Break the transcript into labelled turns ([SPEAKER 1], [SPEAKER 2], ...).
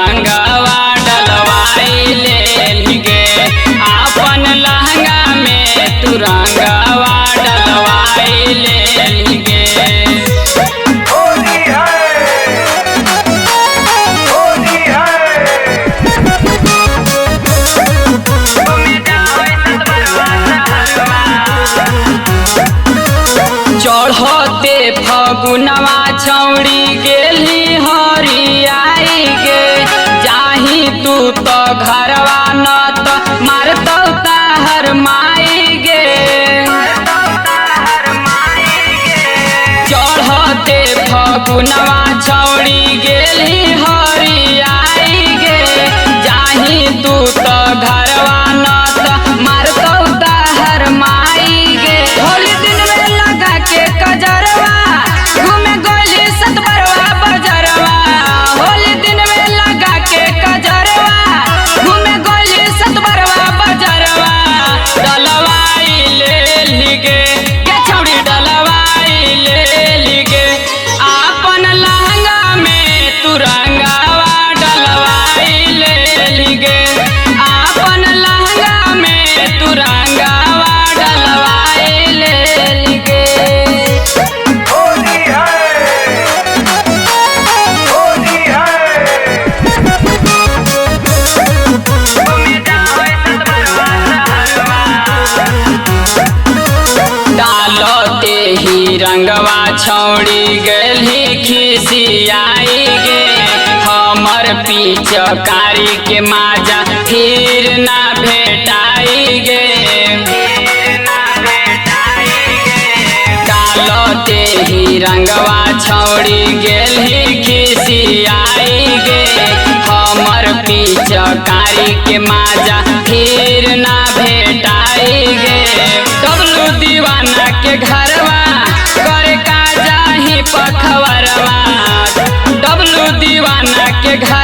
[SPEAKER 1] रंगवा डलवाई ले गे आपन लहंगा में तू रंगवा डलवाई ले गे। चढ़ते फगुनवा छौड़ी गेली हरियाई गे जाही तू तो घरवा न तो मारतौ ताहर माई गे। चढ़ते फगुनवा छौड़ी गेली हरियाई गे जाही तू तो घरवा न तो मारतौ ताहर माई गे। होली दिन में लगा के कजरवा घूमे गोली सतबरवा बजरवा होली दिन में लगा के कजरवा घूमे गोली सतबरवा बजरवा डलवाई ले लिगे के छौड़ी डलवाई ले लिगे आपन लहंगा में तू रंगवा डलवाई ले लिगे आपन लहंगा में तू रंगवा डलवाई ले लिगे। डालते ही रंगवा छौड़ी गली खिसियाई गे हमर पिचकारी के माजा फिर ना भेटाई गे। डालते ही रंगवा छौड़ी गली खिसियाई गे हमर पिचकारी के माजा फिर ना भेटाई गे। डबलू दीवाना के घरवा करे का जाही पखवरवा डबलू दीवाना के घर